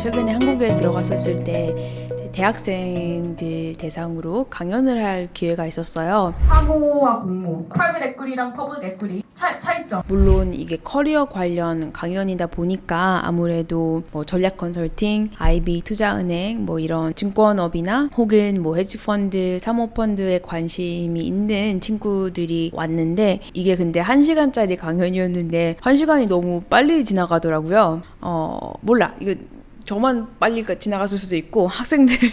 최근에 한국에 들어갔었을 때 대학생들 대상으로 강연을 할 기회가 있었어요. 사모와 공모, 프라이빗 에퀴리랑 퍼블릭 에퀴리 차이점. 물론 이게 커리어 관련 강연이다 보니까 아무래도 뭐 전략 컨설팅, IB 투자은행 뭐 이런 증권업이나 혹은 뭐 헤지펀드, 사모펀드에 관심이 있는 친구들이 왔는데 이게 근데 1시간짜리 강연이었는데 1시간이 너무 빨리 지나가더라고요. 몰라. 이거 저만 빨리 지나갔을 수도 있고 학생들은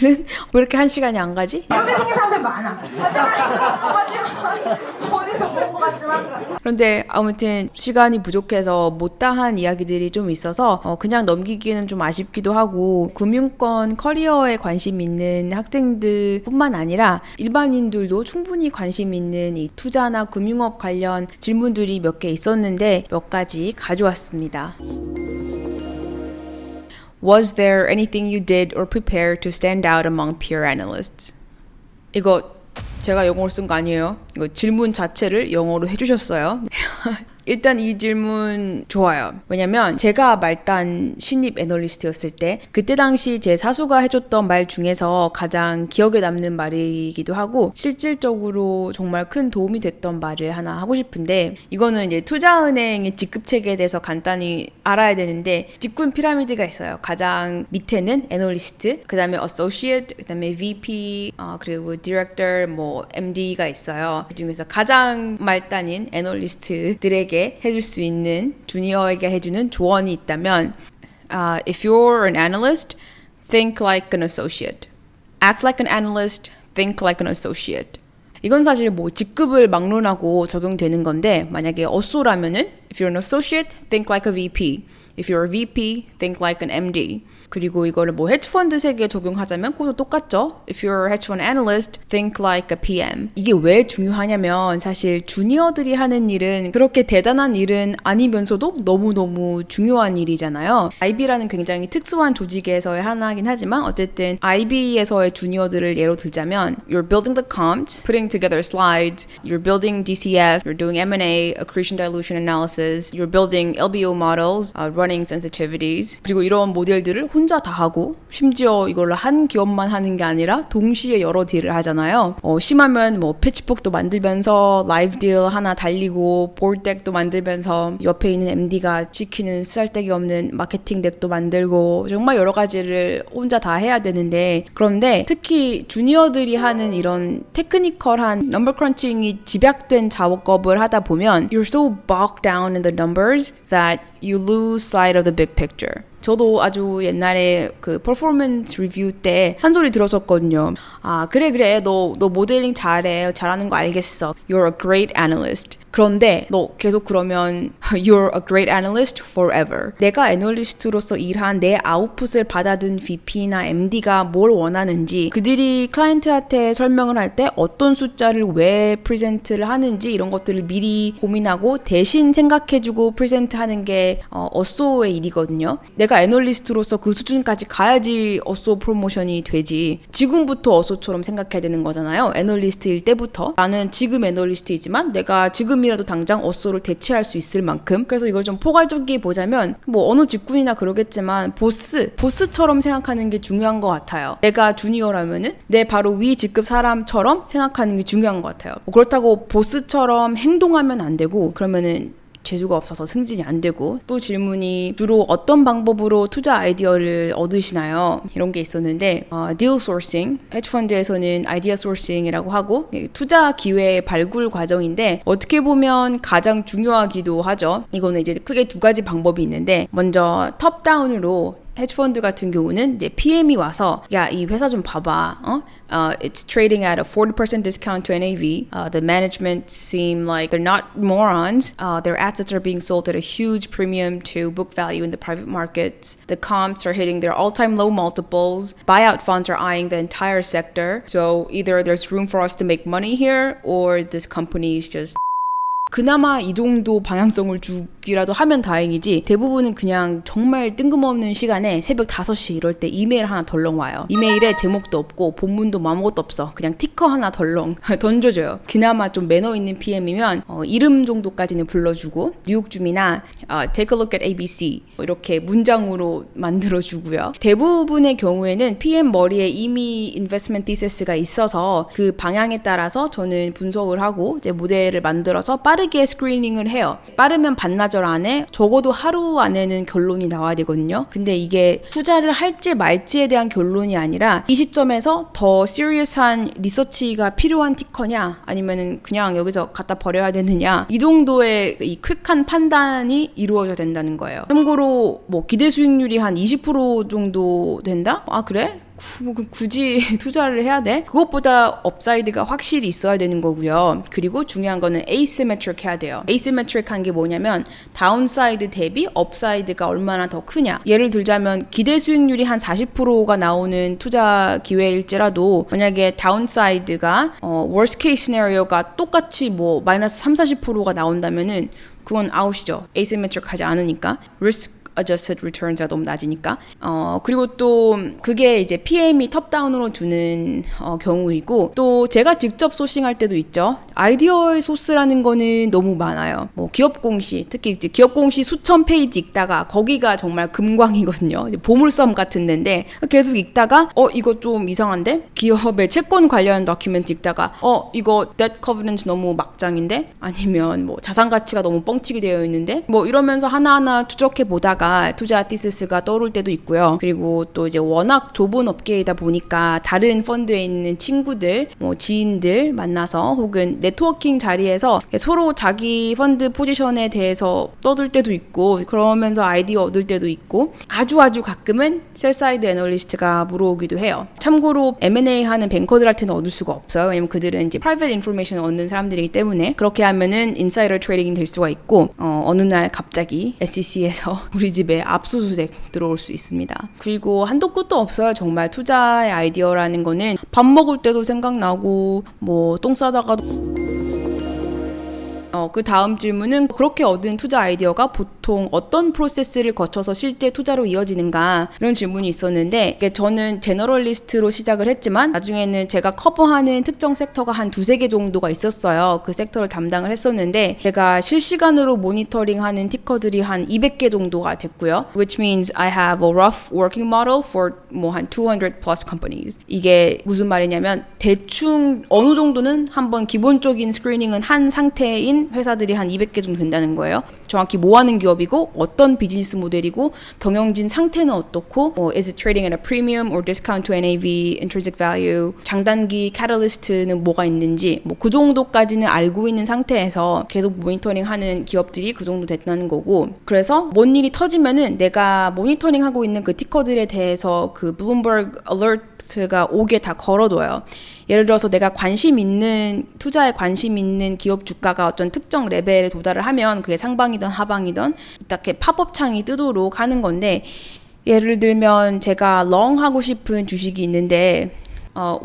왜 이렇게 1시간이 안 가지? 이렇게 생긴 사람들 많아. 하지만 어디서 본 것 같지만. 그런데 아무튼 시간이 부족해서 못다한 이야기들이 좀 있어서 그냥 넘기기는 좀 아쉽기도 하고 금융권 커리어에 관심 있는 학생들 뿐만 아니라 일반인들도 충분히 관심 있는 이 투자나 금융업 관련 질문들이 몇 개 있었는데 몇 가지 가져왔습니다. Was there anything you did or prepared to stand out among peer analysts? 이거 제가 영어로 쓴 거 아니에요. 이거 질문 자체를 영어로 해주셨어요. 일단 이 질문 좋아요. 왜냐면 제가 말단 신입 애널리스트였을 때 그때 당시 제 사수가 해줬던 말 중에서 가장 기억에 남는 말이기도 하고 실질적으로 정말 큰 도움이 됐던 말을 하나 하고 싶은데 이거는 이제 투자은행의 직급체계에 대해서 간단히 알아야 되는데 직군 피라미드가 있어요. 가장 밑에는 애널리스트, 그 다음에 associate, 그 다음에 VP, 그리고 디렉터, 뭐 MD가 있어요. 그 중에서 가장 말단인 애널리스트들에게 해줄 수 있는 주니어에게 해주는 조언이 있다면 if you're an analyst, think like an associate. Act like an analyst, think like an associate. 이건 사실 뭐 직급을 막론하고 적용되는 건데 만약에 어쏘라면은 if you're an associate, think like a VP. If you're a VP, think like an MD. 그리고 이거를 뭐 헤지펀드 세계에 적용하자면 그것도 똑같죠. If you're a hedge fund analyst, think like a PM. 이게 왜 중요하냐면 사실 주니어들이 하는 일은 그렇게 대단한 일은 아니면서도 너무너무 중요한 일이잖아요. IB라는 굉장히 특수한 조직에서의 하나긴 하지만 어쨌든 IB에서의 주니어들을 예로 들자면 You're building the comps, putting together slides, you're building DCF, you're doing M&A, accretion dilution analysis, you're building LBO models, running sensitivities. 그리고 이런 모델들을 혼자 다 하고 심지어 이걸로 한 기업만 하는 게 아니라 동시에 여러 딜을 하잖아요. 심하면 뭐 패치북도 만들면서 라이브 딜 하나 달리고 보드덱도 만들면서 옆에 있는 MD가 지키는 쓰잘데기 없는 마케팅 덱도 만들고 정말 여러 가지를 혼자 다 해야 되는데 그런데 특히 주니어들이 하는 이런 테크니컬한 넘버 크런칭이 집약된 작업을 하다 보면 You're so bogged down in the numbers that you lose sight of the big picture. 저도 아주 옛날에 그 퍼포먼스 리뷰 때 한 소리 들었었거든요. 그래 너 모델링 잘하는 거 알겠어. You're a great analyst. 그런데 너 계속 그러면 You're a great analyst forever. 내가 애널리스트로서 일한 내 아웃풋을 받아든 VP나 MD가 뭘 원하는지 그들이 클라이언트한테 설명을 할 때 어떤 숫자를 왜 프레젠트를 하는지 이런 것들을 미리 고민하고 대신 생각해주고 프레젠트하는 게 어쏘의 일이거든요. 내가 애널리스트로서 그 수준까지 가야지 어쏘 프로모션이 되지. 지금부터 어쏘처럼 생각해야 되는 거잖아요. 애널리스트일 때부터. 나는 지금 애널리스트이지만 내가 지금이라도 당장 어쏘를 대체할 수 있을 만큼. 그래서 이걸 좀 포괄적이게 보자면 뭐 어느 직군이나 그러겠지만 보스처럼 생각하는 게 중요한 것 같아요. 내가 주니어라면은 내 바로 위 직급 사람처럼 생각하는 게 중요한 것 같아요. 그렇다고 보스처럼 행동하면 안 되고 그러면은 재주가 없어서 승진이 안 되고 또 질문이 주로 어떤 방법으로 투자 아이디어를 얻으시나요? 이런 게 있었는데 deal sourcing, 헤지펀드에서는 idea sourcing이라고 하고 투자 기회의 발굴 과정인데 어떻게 보면 가장 중요하기도 하죠. 이거는 이제 크게 두 가지 방법이 있는데 먼저 톱다운으로 헤지펀드 같은 경우는 이제 PM이 와서 야, 이 회사 좀 봐봐. It's trading at a 40% discount to NAV. The management seem like they're not morons. Their assets are being sold at a huge premium to book value in the private markets. The comps are hitting their all-time low multiples. Buyout funds are eyeing the entire sector. So either there's room for us to make money here or this company is just 그나마 이 정도 방향성을 주기 주기라도 하면 다행이지 대부분은 그냥 정말 뜬금없는 시간에 새벽 5시 이럴 때 이메일 하나 덜렁 와요. 이메일에 제목도 없고 본문도 아무것도 없어. 그냥 티커 하나 덜렁 던져줘요. 그나마 좀 매너 있는 PM이면 이름 정도까지는 불러주고 뉴욕줌이나 take a look at ABC 이렇게 문장으로 만들어주고요. 대부분의 경우에는 PM 머리에 이미 investment thesis가 있어서 그 방향에 따라서 저는 분석을 하고 이제 모델을 만들어서 빠르게 스크리닝을 해요. 빠르면 반나절 안에 적어도 하루 안에는 결론이 나와야 되거든요. 근데 이게 투자를 할지 말지에 대한 결론이 아니라 이 시점에서 더 시리어스한 리서치가 필요한 티커냐 아니면은 그냥 여기서 갖다 버려야 되느냐 이 정도의 이 퀵한 판단이 이루어져야 된다는 거예요. 참고로 뭐 기대 수익률이 한 20% 정도 된다? 아 그래? 굳이 투자를 해야 돼? 그것보다 업사이드가 확실히 있어야 되는 거고요. 그리고 중요한 거는 asymmetric 해야 돼요. asymmetric한 게 뭐냐면 다운사이드 대비 업사이드가 얼마나 더 크냐. 예를 들자면 기대 수익률이 한 40%가 나오는 투자 기회일지라도 만약에 다운사이드가 worst case scenario가 똑같이 뭐 마이너스 30-40%가 나온다면은 그건 아웃이죠. asymmetric 하지 않으니까. risk adjusted returns가 너무 낮으니까. 그리고 또 그게 이제 PM이 톱다운으로 주는 경우이고 또 제가 직접 소싱할 때도 있죠. 아이디어의 소스라는 거는 너무 많아요. 뭐 기업 공시, 특히 이제 기업 공시 수천 페이지 읽다가 거기가 정말 금광이거든요. 보물섬 같은 데인데 계속 읽다가 이거 좀 이상한데? 기업의 채권 관련 다큐멘트 읽다가 이거 debt covenant 너무 막장인데? 아니면 뭐 자산 가치가 너무 뻥튀기 되어 있는데? 뭐 이러면서 하나하나 추적해 보다가 투자 티시스가 떠오를 때도 있고요. 그리고 또 이제 워낙 좁은 업계이다 보니까 다른 펀드에 있는 친구들, 뭐 지인들 만나서 혹은 네트워킹 자리에서 서로 자기 펀드 포지션에 대해서 떠들 때도 있고 그러면서 아이디어 얻을 때도 있고 아주 가끔은 셀사이드 애널리스트가 물어오기도 해요. 참고로 M&A 하는 뱅커들한테는 얻을 수가 없어요. 왜냐면 그들은 이제 프라이빗 인포메이션을 얻는 사람들이기 때문에 그렇게 하면은 인사이더 트레이딩이 될 수가 있고 어느 날 갑자기 SEC에서 우리 집에 압수수색 들어올 수 있습니다. 그리고 한도 끝도 없어요. 정말 투자의 아이디어라는 거는 밥 먹을 때도 생각나고 뭐 똥 싸다가도 그 다음 질문은 그렇게 얻은 투자 아이디어가 보통 어떤 프로세스를 거쳐서 실제 투자로 이어지는가 이런 질문이 있었는데 저는 제너럴리스트로 시작을 했지만 나중에는 제가 커버하는 특정 섹터가 한 2-3개 정도가 있었어요. 그 섹터를 담당을 했었는데 제가 실시간으로 모니터링하는 티커들이 한 200개 정도가 됐고요. Which means I have a rough working model for 뭐 한 200 plus companies. 이게 무슨 말이냐면 대충 어느 정도는 한번 기본적인 스크리닝은 한 상태인 회사들이 한 200개 정도 된다는 거예요. 정확히 뭐 하는 기업이고 어떤 비즈니스 모델이고 경영진 상태는 어떻고 is it trading at a premium or discount to NAV, intrinsic value, 장단기 catalyst는 뭐가 있는지 뭐 그 정도까지는 알고 있는 상태에서 계속 모니터링하는 기업들이 그 정도 됐다는 거고 그래서 뭔 일이 터지면은 내가 모니터링하고 있는 그 티커들에 대해서 그 블룸버그 어러트가 오게 다 걸어둬요. 예를 들어서 내가 투자에 관심 있는 기업 주가가 어떤 특정 레벨에 도달을 하면 그게 상방이든 하방이든 이렇게 팝업 창이 뜨도록 하는 건데 예를 들면 제가 롱 하고 싶은 주식이 있는데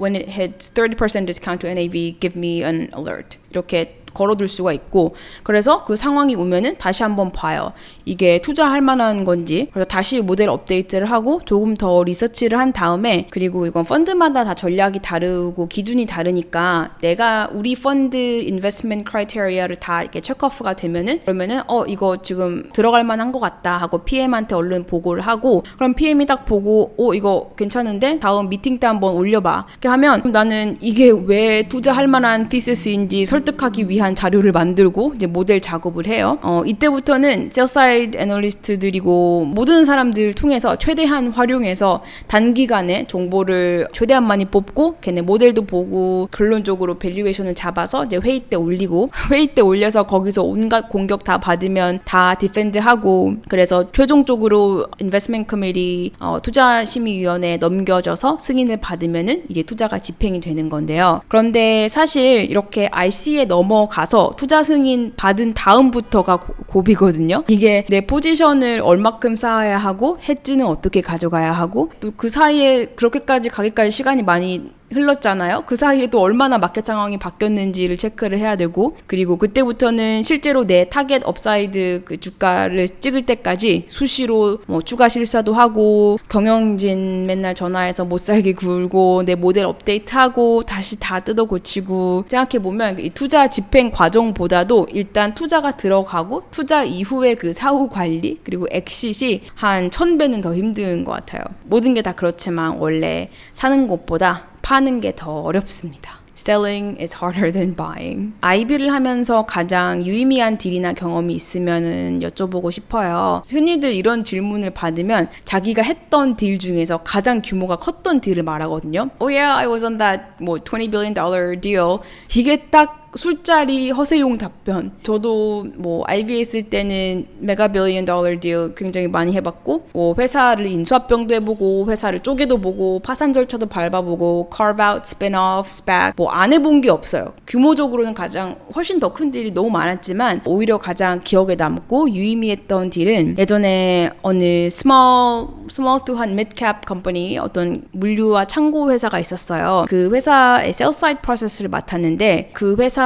when it hits 30% discount to NAV, give me an alert. 이렇게 걸어둘 수가 있고 그래서 그 상황이 오면은 다시 한번 봐요. 이게 투자할 만한 건지 그래서 다시 모델 업데이트를 하고 조금 더 리서치를 한 다음에 그리고 이건 펀드마다 다 전략이 다르고 기준이 다르니까 내가 우리 펀드 인베스트먼트 크라이테리아를 다 이렇게 체크오프가 되면은 그러면은 이거 지금 들어갈 만한 것 같다 하고 PM한테 얼른 보고를 하고 그럼 PM이 딱 보고 이거 괜찮은데 다음 미팅 때 한번 올려봐 이렇게 하면 나는 이게 왜 투자할 만한 피시스인지 설득하기 위한 자료를 만들고 이제 모델 작업을 해요. 이때부터는 셀사이드 애널리스트들이고 모든 사람들 통해서 최대한 활용해서 단기간에 정보를 최대한 많이 뽑고 걔네 모델도 보고 결론적으로 밸류에이션을 잡아서 이제 회의 때 올리고 회의 때 올려서 거기서 온갖 공격 다 받으면 다 디펜드하고 그래서 최종적으로 인베스트먼트 커미티 투자심의위원회에 넘겨져서 승인을 받으면은 이제 투자가 집행이 되는 건데요. 그런데 사실 이렇게 RC에 넘어가서 투자 승인 받은 다음부터가 고비거든요. 이게 내 포지션을 얼마큼 쌓아야 하고 헤지는 어떻게 가져가야 하고 또 그 사이에 그렇게까지 가기까지 시간이 많이 흘렀잖아요. 그 사이에 또 얼마나 마켓 상황이 바뀌었는지를 체크를 해야 되고, 그리고 그때부터는 실제로 내 타겟 업사이드 그 주가를 찍을 때까지 수시로 뭐 추가 실사도 하고, 경영진 맨날 전화해서 못 살게 굴고, 내 모델 업데이트하고, 다시 다 뜯어 고치고, 생각해보면 이 투자 집행 과정보다도 일단 투자가 들어가고, 투자 이후에 그 사후 관리, 그리고 엑싯이 한 1000배는 더 힘든 것 같아요. 모든 게 다 그렇지만 원래 사는 것보다 파는 게 더 어렵습니다. Selling is harder than buying. IB를 하면서 가장 유의미한 딜이나 경험이 있으면은 여쭤보고 싶어요. 흔히들 이런 질문을 받으면 자기가 했던 딜 중에서 가장 규모가 컸던 딜을 말하거든요. Oh yeah, I was on that 뭐 $20 billion deal. 이게 딱 술자리 허세용 답변. 저도 뭐 IB 했을 때는 메가 빌리언 달러 딜 굉장히 많이 해봤고, 뭐 회사를 인수합병도 해보고, 회사를 쪼개도 보고, 파산 절차도 밟아보고, carve out, spin off, SPAC 뭐 안 해본 게 없어요. 규모적으로는 가장 훨씬 더 큰 딜이 너무 많았지만 오히려 가장 기억에 남고 유의미했던 딜은 예전에 어느 small to 한 mid-cap company 어떤 물류와 창고 회사가 있었어요. 그 회사의 sales side process를 맡았는데 그 회사의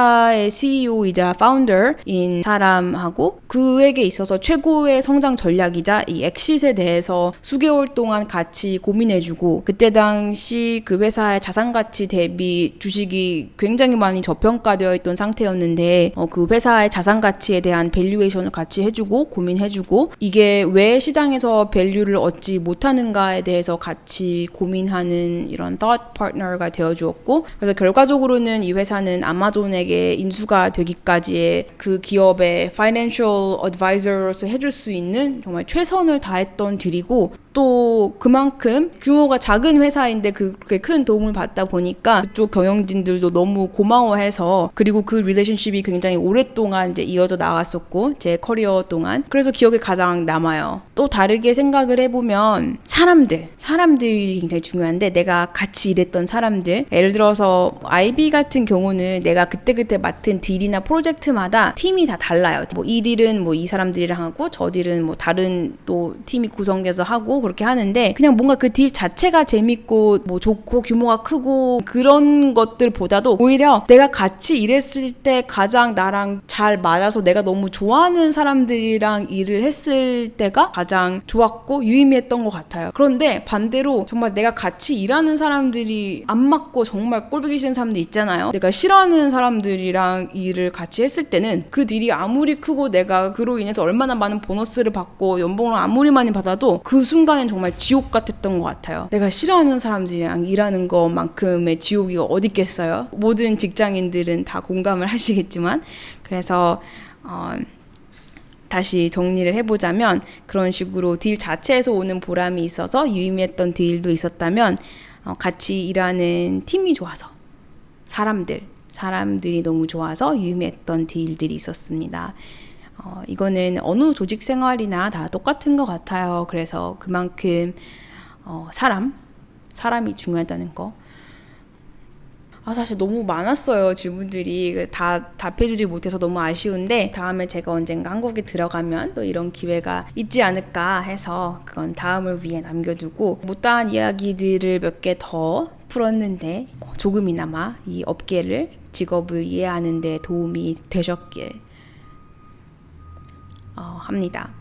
CEO이자 파운더인 사람하고 그에게 있어서 최고의 성장 전략이자 이 엑싯에 대해서 수개월 동안 같이 고민해주고, 그때 당시 그 회사의 자산 가치 대비 주식이 굉장히 많이 저평가되어 있던 상태였는데 그 회사의 자산 가치에 대한 밸류에이션을 같이 해주고 고민해주고, 이게 왜 시장에서 밸류를 얻지 못하는가에 대해서 같이 고민하는 이런 thought partner가 되어주었고, 그래서 결과적으로는 이 회사는 아마존에게 인수가 되기까지의 그 기업의 financial advisor로서 해줄 수 있는 정말 최선을 다했던 딜이고, 또 그만큼 규모가 작은 회사인데 그렇게 큰 도움을 받다 보니까 그쪽 경영진들도 너무 고마워해서, 그리고 그 릴레이션십이 굉장히 오랫동안 이제 이어져 나갔었고 제 커리어 동안, 그래서 기억에 가장 남아요. 또 다르게 생각을 해보면 사람들이 굉장히 중요한데, 내가 같이 일했던 사람들, 예를 들어서 IB 같은 경우는 내가 그때 맡은 딜이나 프로젝트마다 팀이 다 달라요. 뭐 이 딜은 뭐 이 사람들이랑 하고 저 딜은 뭐 다른 또 팀이 구성돼서 하고 그렇게 하는데, 그냥 뭔가 그 딜 자체가 재밌고 뭐 좋고 규모가 크고 그런 것들보다도 오히려 내가 같이 일했을 때 가장 나랑 잘 맞아서 내가 너무 좋아하는 사람들이랑 일을 했을 때가 가장 좋았고 유의미했던 것 같아요. 그런데 반대로 정말 내가 같이 일하는 사람들이 안 맞고 정말 꼴보기 싫은 사람들 있잖아요. 내가 싫어하는 사람들이랑 일을 같이 했을 때는 그 딜이 아무리 크고 내가 그로 인해서 얼마나 많은 보너스를 받고 연봉을 아무리 많이 받아도 그 순간엔 정말 지옥 같았던 것 같아요. 내가 싫어하는 사람들이랑 일하는 것만큼의 지옥이 어디 있겠어요? 모든 직장인들은 다 공감을 하시겠지만, 그래서 다시 정리를 해보자면, 그런 식으로 딜 자체에서 오는 보람이 있어서 유의미했던 딜도 있었다면, 같이 일하는 팀이 좋아서, 사람들이 너무 좋아서 유의미했던 딜들이 있었습니다. 이거는 어느 조직 생활이나 다 똑같은 것 같아요. 그래서 그만큼 사람이 중요하다는 거. 사실 너무 많았어요, 질문들이. 다 답해주지 못해서 너무 아쉬운데, 다음에 제가 언젠가 한국에 들어가면 또 이런 기회가 있지 않을까 해서 그건 다음을 위해 남겨두고, 못다한 이야기들을 몇 개 더 풀었는데 조금이나마 이 업계를, 직업을 이해하는 데 도움이 되셨길 합니다.